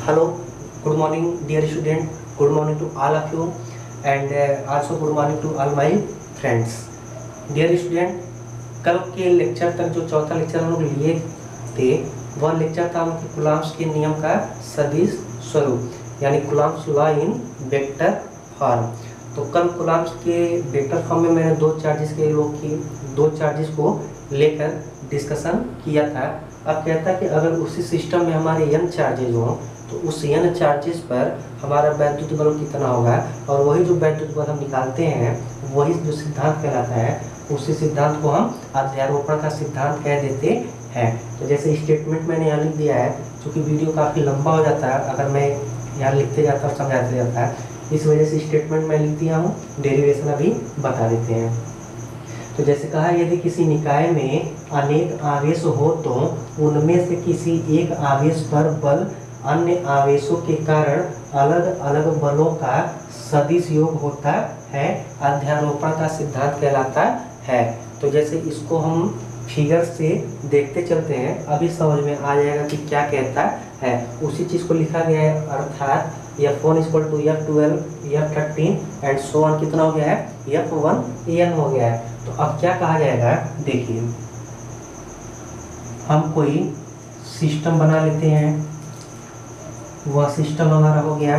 Hello, good morning, dear student. Good morning to all of you, and also good morning to all my friends. Dear student, कल के lecture तक जो चौथा lecture हम लोग लिए थे वह लेक्चर था हम कूलम्ब्स के नियम का सदिश स्वरूप, यानी Coulomb's law in vector form. तो कल कूलम्ब्स के वेक्टर फॉर्म में मैंने दो चार्जेस को लेकर डिस्कशन किया था। अब कहता है कि अगर उसी सिस्टम में हमारे n चार्जेज हों तो उस n चार्जेस पर हमारा वैद्युत बल कितना होगा, और वही जो वैद्युत बल हम निकालते हैं वही जो सिद्धांत कहलाता है, उसी सिद्धांत को हम अध्यारोपण का सिद्धांत कह देते हैं। तो जैसे स्टेटमेंट मैंने यहाँ लिख दिया है, क्योंकि वीडियो काफ़ी लंबा हो जाता है अगर मैं यहाँ लिखते जाता और समझाते जाता है, इस वजह से स्टेटमेंट मैं लिख दिया हूँ, डेरिवेशन अभी बता देते हैं। तो जैसे कहा, यदि किसी निकाय में अनेक आवेश हो तो उनमें से किसी एक आवेश पर बल अन्य आवेशों के कारण अलग अलग बलों का सदिश योग होता है, अध्यारोपण का सिद्धांत कहलाता है। तो जैसे इसको हम फिगर से देखते चलते हैं, अभी समझ में आ जाएगा कि क्या कहता है। उसी चीज़ को लिखा गया है, अर्थात F1 = F12, F13 and so on कितना हो गया है, F1 N हो गया है। तो अब क्या कहा जाएगा, देखिए हम कोई सिस्टम बना लेते हैं। वह सिस्टम हमारा हो गया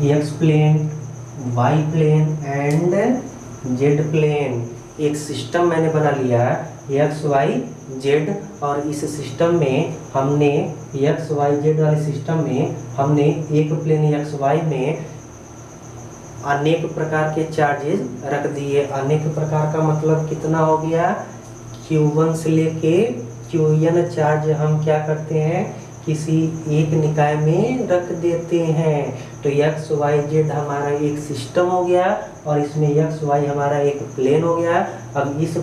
X plane, Y plane and Z plane. एक सिस्टम मैंने बना लिया एक्स वाई जेड, और इस सिस्टम में हमने एक्स वाई जेड वाले सिस्टम में हमने एक प्लेन एक्स वाई में अनेक प्रकार के चार्जेस रख दिए। अनेक प्रकार का मतलब कितना हो गया, Q1 से लेके Qn चार्ज हम क्या करते हैं, किसी एक निकाय में रख देते हैं। तो एक्स वाई जेड हमारा एक सिस्टम हो गया और इसमें एक्स वाई हमारा एक प्लेन हो गया। अब इस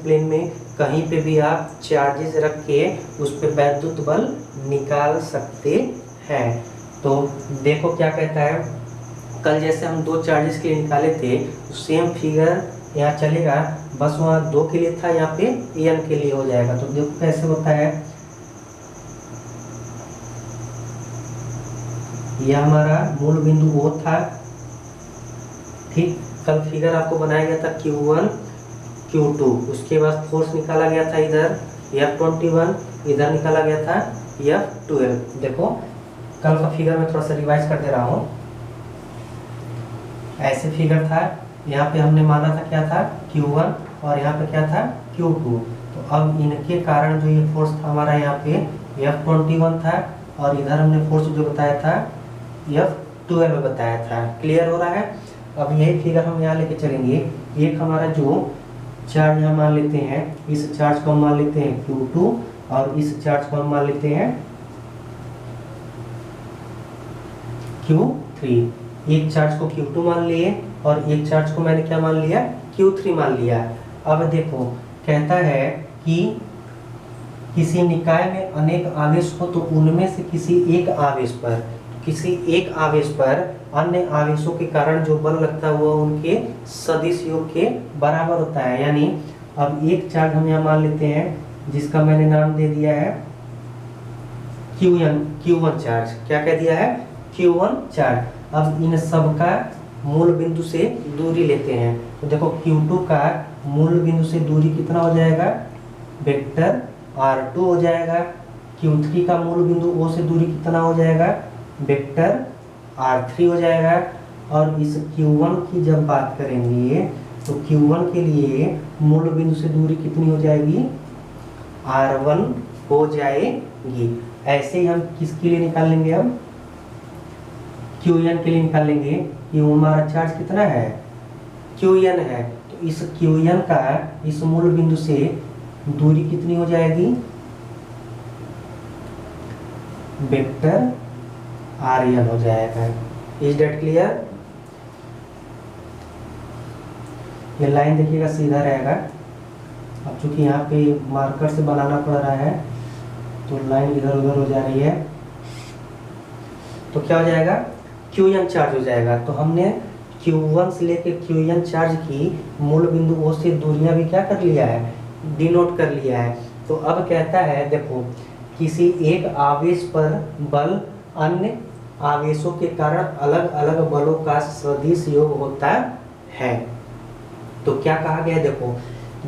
प्लेन में कहीं पे भी आप चार्जेस रख के उस पर वैद्युत बल निकाल सकते हैं। तो देखो क्या कहता है, कल जैसे हम दो चार्जेस के लिए निकाले थे, तो सेम फिगर यहाँ चलेगा, बस वहाँ 2 के लिए था, यहाँ पे n के लिए हो जाएगा। तो देखो कैसे होता है, यह हमारा मूल बिंदु O था, ठीक। कल फिगर आपको बनाया गया था Q1 Q2, उसके बाद फोर्स निकाला गया था इधर F21, इधर निकाला गया था F12। देखो कल का फिगर में थोड़ा सा रिवाइज कर दे रहा हूँ। ऐसे फिगर था, यहाँ पे हमने माना था क्या था, Q1, और यहाँ पे क्या था, Q2। तो अब इनके कारण जो ये फोर्स था हमारा यहाँ पे F21 था, और इधर हमने फोर्स जो बताया था F12 बताया था। क्लियर हो रहा है। अब यही फिगर हम यहाँ लेके चलेंगे। एक हमारा जो चार्ज हम मान लेते हैं, इस चार्ज को हम मान लेते हैं Q2, और इस चार्ज को हम मान लेते हैं Q3। एक चार्ज को Q2 मान लिए और एक चार्ज को मैंने क्या मान लिया, Q3 मान लिया। अब देखो कहता है कि किसी निकाय में अनेक आवेश हो तो उनमें से किसी एक आवेश पर अन्य आवेशों के कारण जो बल लगता है वो उनके सदिश योग के बराबर होता है। यानी अब एक चार्ज हम यहाँ मान लेते हैं जिसका मैंने नाम दे दिया है Q1 चार्ज। क्या कह दिया है, Q1 चार्ज। अब इन सब का मूल बिंदु से दूरी लेते हैं। तो देखो Q2 का मूल बिंदु से दूरी कितना हो जाएगा, वेक्टर R2 हो जाएगा। Q3 का मूल बिंदु O से दूरी कितना हो जाएगा, वेक्टर R3 हो जाएगा। और इस Q1 की जब बात करेंगे तो Q1 के लिए मूल बिंदु से दूरी कितनी हो जाएगी, R1 हो जाएगी। ऐसे ही हम किसके लिए निकाल लेंगे, अब Qn के लिए निकाल लेंगे। Q हमारा चार्ज कितना है, Qn है। तो इस Qn का इस मूल बिंदु से दूरी कितनी हो जाएगी, वेक्टर Rn हो जाएगा। Is that clear. ये लाइन देखिएगा सीधा रहेगा। अब चूंकि यहाँ पे मार्कर से बनाना पड़ रहा है तो लाइन इधर उधर हो जा रही है, तो क्या हो जाएगा, Qn चार्ज हो जाएगा। तो हमने Q1 से लेके Qn चार्ज की मूल बिंदु O से दूरियां भी क्या कर लिया है, डिनोट कर लिया है। तो अब कहता है देखो, किसी एक आवेश पर बल अन्य आवेशों के कारण अलग अलग बलों का सदिश योग होता है। तो क्या कहा गया, देखो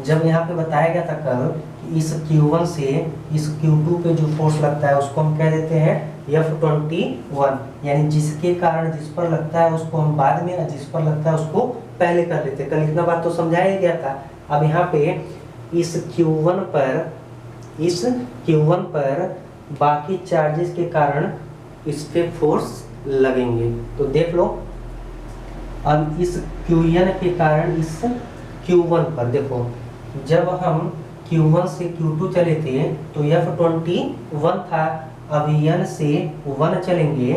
जब यहाँ पे बताया गया था कल कि इस Q1 से इस Q2 पे जो फोर्स लगता है उसको हम कह देते हैं F21, यानी जिसके कारण जिस पर लगता है उसको हम बाद में, जिस पर लगता है उसको पहले कर लेते हैं। कल इतना बात तो समझाया गया था। अब यहाँ पे इस Q1 पर बाकी चार्जेस के कारण इस पे फोर्स लगेंगे। तो देख लो, अब इस Qn के कारण इस Q1 पर देखो, जब हम Q1 से Q2 चले थे तो F21 था। अब N से 1 चलेंगे,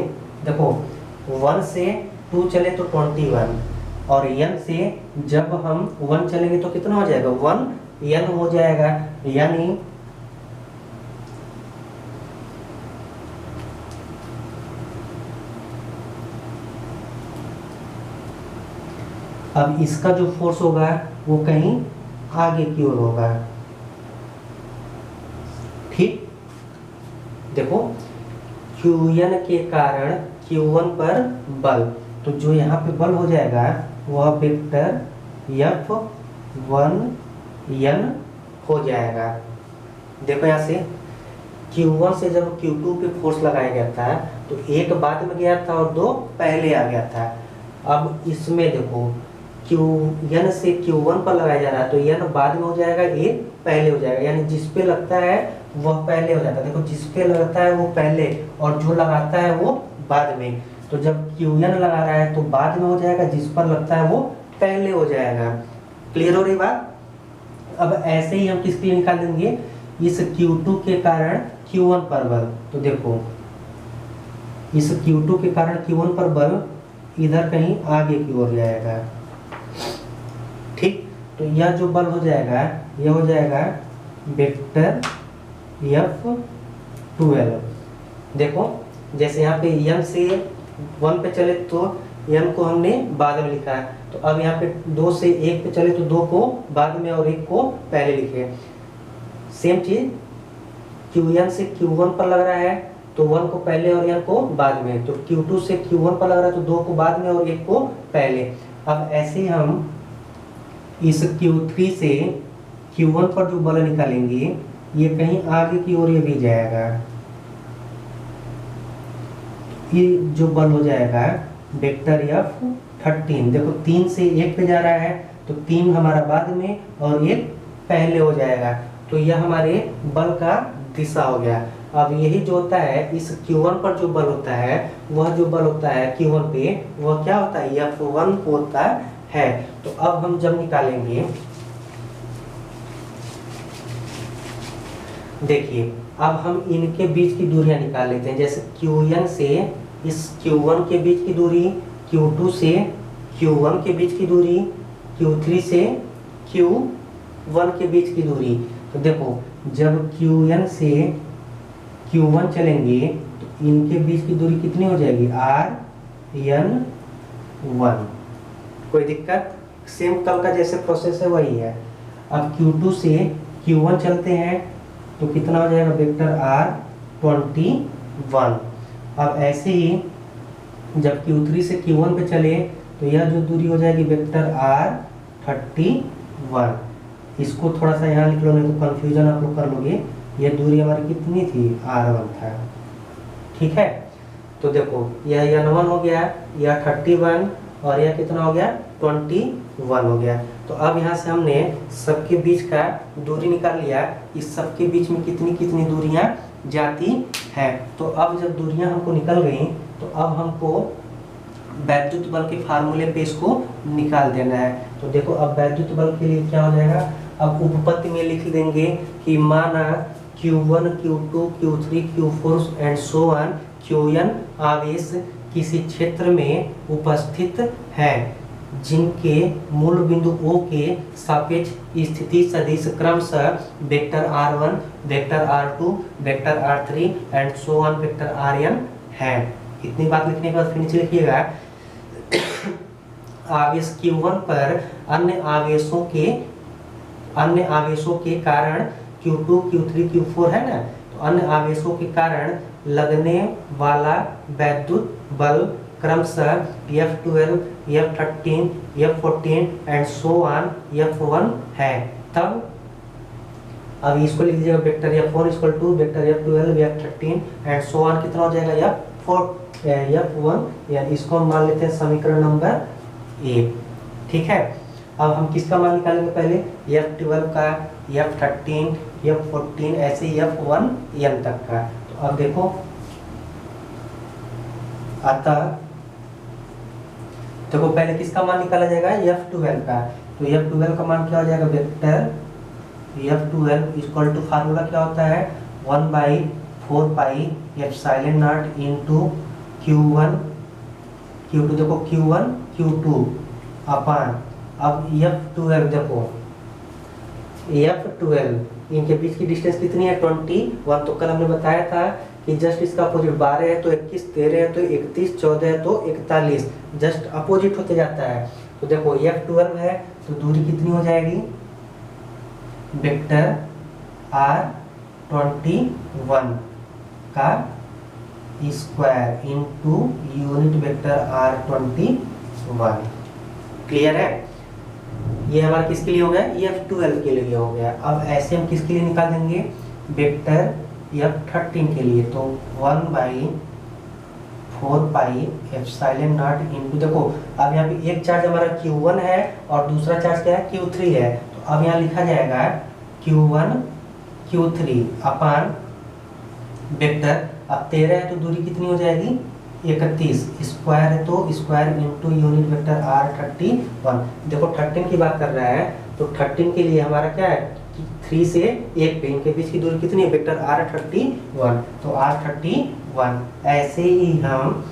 देखो 1 से 2 चले तो 21, और N से जब हम 1 चलेंगे तो कितना हो जाएगा, 1 N हो जाएगा। यानी अब इसका जो फोर्स होगा वो कहीं आगे की ओर होगा। ठीक, देखो Qn के कारण Q1 पर बल, तो जो यहाँ पे बल हो जाएगा वह वेक्टर F1N हो जाएगा। देखो यहाँ से Q1 से जब Q2 पे फोर्स लगाया गया था तो एक बाद में गया था और दो पहले आ गया था। अब इसमें देखो Qn से Q1 पर लगाया जा रहा है तो N बाद में हो जाएगा, A पहले हो जाएगा, यानी जिस पे लगता है वह पहले हो जाता है। देखो जिस पे लगता है वो पहले और जो लगाता है वो बाद में। तो जब Qn लगा रहा है तो बाद में हो जाएगा, जिस पर लगता है वो पहले हो जाएगा। क्लियर हो रही बात। अब ऐसे ही हम किसके लिए निकाल देंगे, इस Q2 के कारण Q1 पर बल। तो देखो इस Q2 के कारण Q1 पर बल इधर कहीं आगे की ओर जाएगा। ठीक, तो यह जो बल हो जाएगा यह हो जाएगा वेक्टर F12। देखो जैसे यहाँ पे N से 1 पे चले तो N को हमने बाद में लिखा है, तो अब यहाँ पे 2 से 1 पे चले तो 2 को बाद में और 1 को पहले लिखे। सेम चीज Qn से Q1 पर लग रहा है तो 1 को पहले और N को बाद में, तो Q2 से Q1 पर लग रहा है तो 2 को बाद में और 1 को पहले। अब ऐसे ही हम इस Q3 से Q1 पर जो बल निकालेंगे ये कहीं आगे की ओर ये भी जाएगा। ये जो बल हो जाएगा वेक्टर F13। देखो 3 से 1 पे जा रहा है तो 3 हमारा बाद में और 1 पहले हो जाएगा, तो यह हमारे बल का दिशा हो गया। अब यही जो होता है इस Q1 पर जो बल होता है, वह जो बल होता है Q1 पे वह क्या होता है, F1 होता है। तो अब हम जब निकालेंगे, देखिए अब हम इनके बीच की दूरियां निकाल लेते हैं। जैसे Qn से इस Q1 के बीच की दूरी, Q2 से Q1 के बीच की दूरी, Q3 से Q1 के बीच की दूरी। तो देखो जब Qn से Q1 चलेंगे तो इनके बीच की दूरी कितनी हो जाएगी, Rn1। कोई दिक्कत, सेम कल का जैसे प्रोसेस है वही है। अब Q2 से Q1 चलते हैं तो कितना हो जाएगा, वेक्टर R21। अब ऐसे ही जब Q3 से Q1 पे चले तो यह जो दूरी हो जाएगी वेक्टर R31। इसको थोड़ा सा यहाँ लिख लो, नहीं तो कंफ्यूजन आप लोग कर लोगे। यह दूरी हमारी कितनी थी, R1 था। ठीक है, तो देखो यह N1 हो गया, यह 31 और यह कितना हो गया, 21 हो गया। तो अब यहाँ से हमने सबके बीच का दूरी निकाल लिया। इस सबके बीच में कितनी कितनी दूरियां जाती है। तो अब जब दूरियां हमको निकल गई तो अब हमको वैद्युत बल के फार्मूले पे इसको निकाल देना है। तो देखो अब वैद्युत बल के लिए क्या हो जाएगा, अब उपपत्ति में लिख देंगे कि माना Q1, Q2, Q3, Q4 and so on Qn आवेश किसी क्षेत्र में उपस्थित है जिनके मूल बिंदु O के सापेक्ष स्थिति सदिश क्रमशः vector R1, vector R2, vector R3 and so on vector Rn है। इतनी बात लिखने के बाद फिर नीचे लिखिएगा आवेश Q1 पर अन्य आवेशों के कारण Q2 Q3 Q4 है ना, तो अन्य आवेशों के कारण लगने वाला वैद्युत बल क्रमशः F12, F13, F14 and so on F1 है। तब अब इसको लिख लीजिएगा vector F1 equal to vector F12 F13 and so on कितना हो जाएगा F1, या इसको हम मान लेते हैं समीकरण नंबर 1। ठीक है, अब हम किसका मान निकालेंगे, पहले F12 का, F13, F14 ऐसे F1 n तक का। तो अब देखो, अतः देखो पहले किसका मान निकाला जाएगा, F12 का। तो F12 का मान क्या हो जाएगा, vector F12 equal to formula क्या होता है, 1/4 pi epsilon not into Q1 Q2, देखो Q1 Q2 अपान, अब F12 देखो, F12 इनके बीच की डिस्टेंस कितनी है, 21। तो कल हमने बताया था कि जस्ट इसका अपोजिट 12 है तो 21, 13 है तो 31, 14 है तो 41, जस्ट अपोजिट होते जाता है। तो देखो F12 है तो दूरी कितनी हो जाएगी, वेक्टर R21 का square into unit vector R21। Clear है, ये हमारा किसके लिए हो गया, F12 के लिए हो गया। अब ऐसे हम किसके लिए निकाल देंगे, वेक्टर F13 के लिए। तो 1/4 पाई एप्सिलॉन नॉट इनटू, देखो अब यहाँ पे एक चार्ज हमारा Q1 है और दूसरा चार्ज क्या है, Q3 है। तो अब यहाँ लिखा जाएगा Q1 Q3 अपान वेक्टर, अब 13 है तो दूरी कितनी हो जाएगी, 31, स्क्वायर है तो square into unit vector R31। देखो 13 की बात कर रहा है तो 13 के लिए हमारा क्या है, 3 से 1 पे इनके बीच की दूरी कितनी है, वेक्टर R31। तो R31 ऐसे ही हम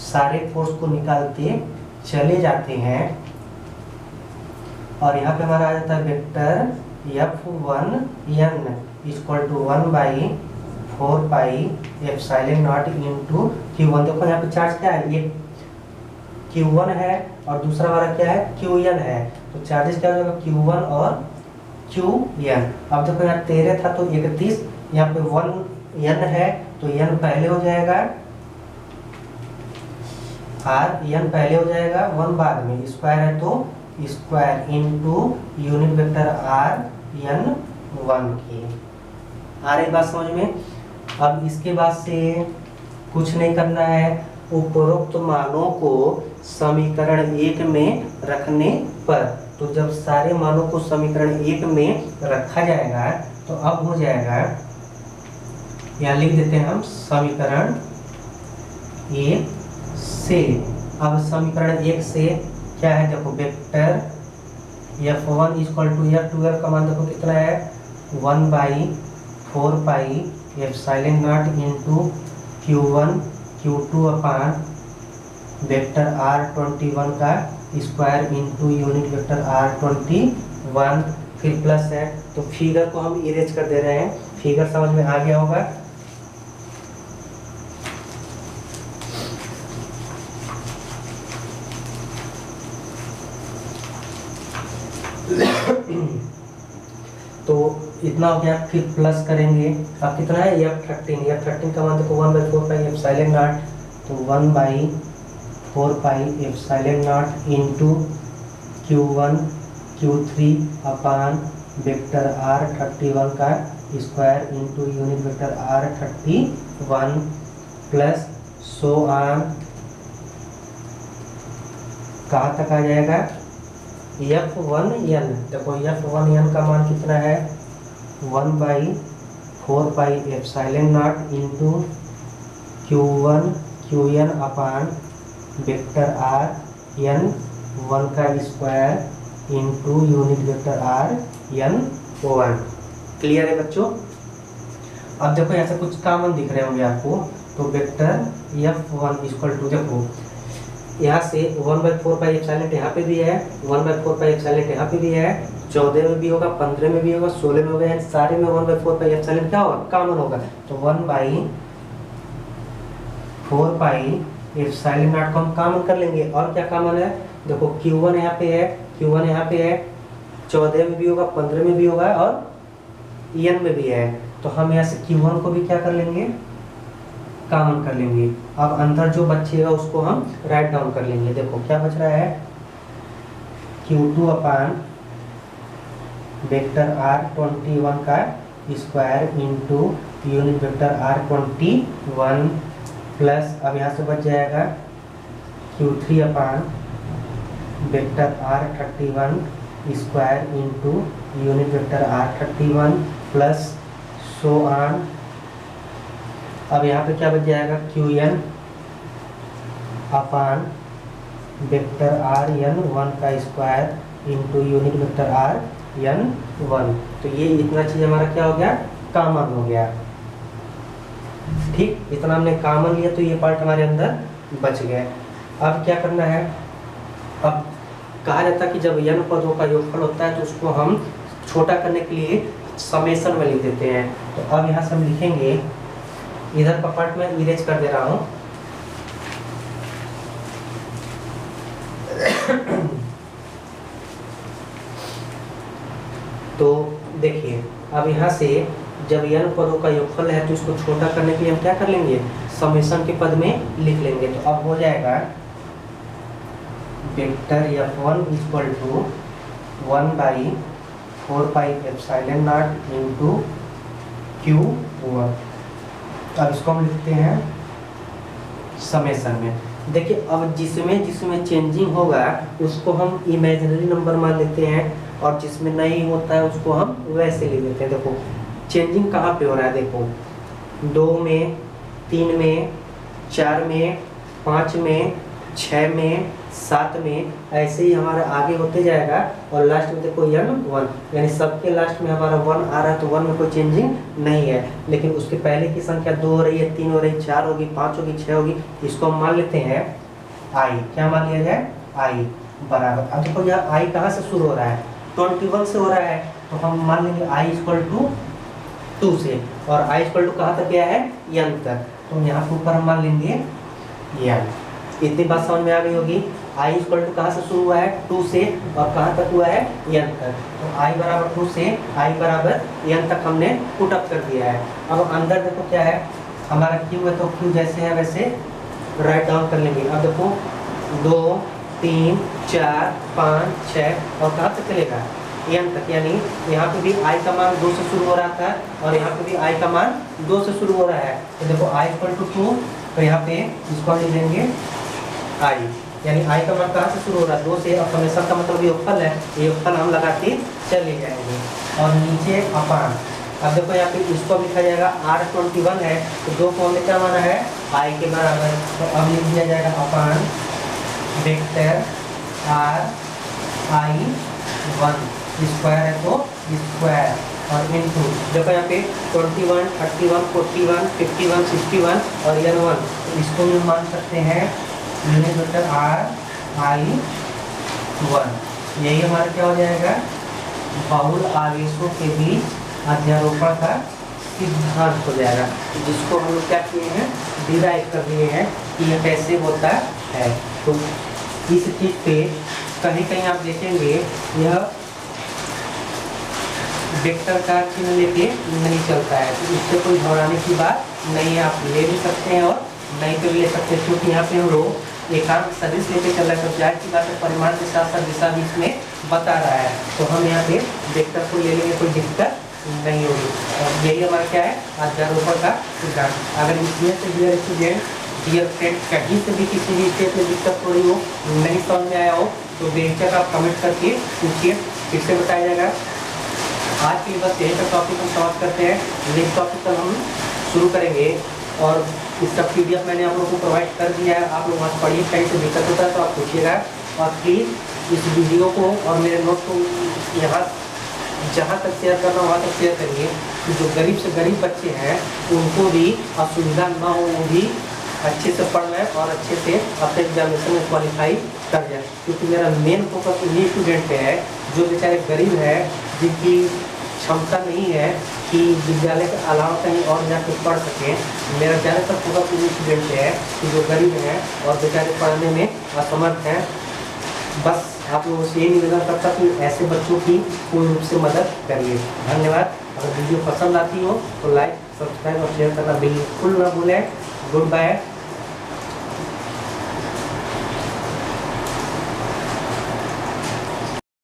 सारे फोर्स को निकालते चले जाते हैं और यहाँ पे हमारा आ जाता है vector F1n equal to 1/4 pi epsilon not into Q1। देखो यहाँ पे चार्ज क्या है, ये Q1 है और दूसरा हमारा क्या है, Qn है। तो चार्जेस क्या हो जाएगा, Q1 और Qn। अब देखो यहाँ 13 था तो 31, यहाँ पे 1n है तो n पहले हो जाएगा, n पहले हो जाएगा, 1 बाद में, स्क्वायर है तो square into unit vector Rn1 की। आ रही बात समझ में। अब इसके बाद से कुछ नहीं करना है, उपरोक्त मानों को समीकरण 1 में रखने पर, तो जब सारे मानों को समीकरण 1 में रखा जाएगा तो अब हो जाएगा, यहाँ लिख देते हैं हम समीकरण 1 से। अब समीकरण 1 से क्या है, देखो vector F1 equal to F12 का मान देखो कितना है, 1/4 pi epsilon not into Q1 Q2 upon vector R21 का square into unit vector R21, फिर प्लस है। तो फिगर को हम इरेज कर दे रहे हैं, फिगर समझ में आ गया होगा। तो इतना हो गया, फिर प्लस करेंगे, अब कितना है F13 का मान देखो 1/4 पाई एप्सिलॉन नॉट, तो 1/4 pi epsilon not into Q1 Q3 upon vector R31 का square into unit vector R31 plus so on, कहाँ तक आ जाएगा, F1n। देखो F1n का मान कितना है, 1/4 pi epsilon not into Q1 Qn upon vector Rn1 का square into unit vector Rn1। Clear है बच्चों। अब देखो यहाँ से कुछ कॉमन दिख रहे होंगे आपको, तो वेक्टर F1 इक्वल टू, देखो यहाँ से 1/4 पाई एप्सिलॉन यहाँ पे भी है, 1/4 पाई एप्सिलॉन यहाँ पे भी है, 14 में भी होगा, 15 में भी होगा, 16 में होगा, सारे में 1/4 पाई एप्सिलॉन क्या होगा, कॉमन होगा। तो 1/4 पाई एप्सिलॉन नॉट को हम कॉमन कर लेंगे। और क्या कॉमन है, देखो Q1 यहाँ पे है, Q1 यहाँ पे है, 14 में भी होगा, 15 में भी होगा और n में भी है, तो हम यहाँ से Q1 को भी क्या कर लेंगे, कॉमन कर लेंगे। अब अंदर जो बचेगा उसको हम राइट डाउन कर लेंगे। देखो क्या बच रहा है, Q2 अपान वेक्टर R21 का square into unit vector R21 plus, अब यहाँ से बच जाएगा Q3 upon vector R31 square into unit vector R31 plus so on. अब यहाँ पे क्या बच जाएगा, Qn अपान वेक्टर Rn1 का square into unit vector Rn1। तो ये इतना चीज़ हमारा क्या हो गया, कॉमन हो गया। ठीक, इतना हमने कॉमन लिया तो ये पार्ट हमारे अंदर बच गए। अब क्या करना है, अब कहा जाता है कि जब n पदों का योगफल होता है तो उसको हम छोटा करने के लिए समेशन में लिख देते हैं। तो अब यहाँ से हम लिखेंगे, इधर का पार्ट मैं इरेज कर दे रहा हूँ। तो देखिए, अब यहाँ से जब n पदों का योगफल है तो इसको छोटा करने के लिए हम क्या कर लेंगे, समेशन के पद में लिख लेंगे। तो अब हो जाएगा vector F1 equal to 1/4 pi epsilon not into Q1। अब इसको हम लिखते हैं समेशन में। देखिए, अब जिसमें जिसमें चेंजिंग होगा उसको हम इमेजिनरी नंबर मान लेते हैं, और जिसमें नहीं होता है उसको हम वैसे ले लेते हैं। देखो चेंजिंग कहाँ पे हो रहा है, देखो 2 में, 3 में, 4 में, 5 में, 6 में, 7 में, ऐसे ही हमारा आगे होते जाएगा। और लास्ट में देखो n1, यानी सबके लास्ट में हमारा 1 आ रहा है, तो 1 में कोई चेंजिंग नहीं है। लेकिन उसके पहले की संख्या 2 हो रही है, 3 हो रही है, 4 होगी, 5 होगी, 6 होगी, इसको हम मान लेते हैं i। क्या मान लिया जाए, i बराबर। अब देखो यहाँ i कहाँ से शुरू हो रहा है, 21 से हो रहा है, तो हम मान लेंगे i इक्वल टू 2 से, और i इक्वल टू कहाँ तक गया है, n तक। तो यहाँ के ऊपर हम मान लेंगे n। इतनी बात समझ में आ गई होगी। i इक्वल टू कहाँ से शुरू हुआ है, 2 से, और कहाँ तक हुआ है, n तक। तो i बराबर 2 से i बराबर n तक हमने पुट अप कर दिया है। अब अंदर देखो क्या है, हमारा q है, तो q जैसे है वैसे राइट डाउन कर लेंगे। अब देखो 2, 3, 4, 5, 6 और कहाँ तक चलेगा, n तक। यानी यहाँ पे भी i का मान 2 से शुरू हो रहा था, और यहाँ पे भी i का मान 2 से शुरू हो रहा है। तो देखो i इक्वल टू 2, तो यहाँ पे इसको हम लिख देंगे i, यानी i का मान कहाँ से शुरू हो रहा है, 2 से। और समेशन का मतलब योगफल है, ये योगफल हम लगा के चले जाएंगे। और नीचे अपान, अब देखो यहाँ पे इसको लिखा जाएगा R21 है, तो 2 को हमने क्या माना है, i के बराबर। तो अब लिख दिया जाएगा अपान वेक्टर R(i)(1) स्क्वायर है तो स्क्वायर, और इनटू देखो यहाँ पे 21, 31, 41, 51, 61 और n1, तो इसको भी मान सकते हैं यूनिट वेक्टर R(i)(1). यही हमारा क्या हो जाएगा, बहुल आवेशों के बीच अध्यारोपण का सिद्धांत हो जाएगा, जिसको हम लोग क्या किए हैं, डिराइव कर लिए हैं कि यह कैसे होता है। तो इस चीज पे कहीं कहीं आप देखेंगे यह वेक्टर का चिन्ह लेके नहीं चलता है, तो इससे कोई घबराने की बात नहीं है, आप ले भी सकते हैं और नहीं तो भी ले सकते हैं। क्योंकि यहाँ पे हम लोग एकांक सदिश लेके चल रहे हैं, तो जाहिर सी बात है परिमाण के साथ साथ दिशा भी इसमें बता रहा है, तो हम यहाँ पे वेक्टर को ले लेंगे, कोई दिक्कत नहीं होगी। और यही हमारा क्या है, अध्यारोपण का सिद्धांत। अगर इसमें से डियर स्टूडेंट, डियर फ्रेंड, कहीं से भी किसी भी स्टेप में दिक्कत हो रही हो, नहीं समझ में आया हो, तो बेशक आप कमेंट करके पूछिए, फिर से बताया जाएगा। आज के लिए बस यही तक टॉपिक हम समाप्त करते हैं। नेक्स्ट टॉपिक कल हम शुरू करेंगे, और इसका PDF मैंने आप लोगों को प्रोवाइड कर दिया है, आप लोग वहाँ पढ़िए, कहीं से दिक्कत होता है तो आप पूछिएगा। और प्लीज़ इस वीडियो को और मेरे नोट को यहाँ जहाँ तक शेयर करना वहाँ तक शेयर करिए, कि जो गरीब से गरीब बच्चे हैं उनको भी असुविधा ना हो, वो भी अच्छे से पढ़ लें और अच्छे से अपने एग्जामिनेशन में क्वालिफाई कर जाए। क्योंकि मेरा मेन फोकस उन्हीं स्टूडेंट पे है जो बेचारे गरीब है, जिनकी क्षमता नहीं है कि विद्यालय के अलावा कहीं और जाकर पढ़ सकें। मेरा ज़्यादातर फोकस उन्हीं स्टूडेंट पे है कि जो गरीब हैं और बेचारे पढ़ने में असमर्थ हैं। बस आप लोगों से ये निवेदन करता कि ऐसे बच्चों की पूर्ण रूप से मदद करिए। धन्यवाद। अगर वीडियो पसंद आती हो तो लाइक, सब्सक्राइब और शेयर करना बिल्कुल ना भूलें। Good bye.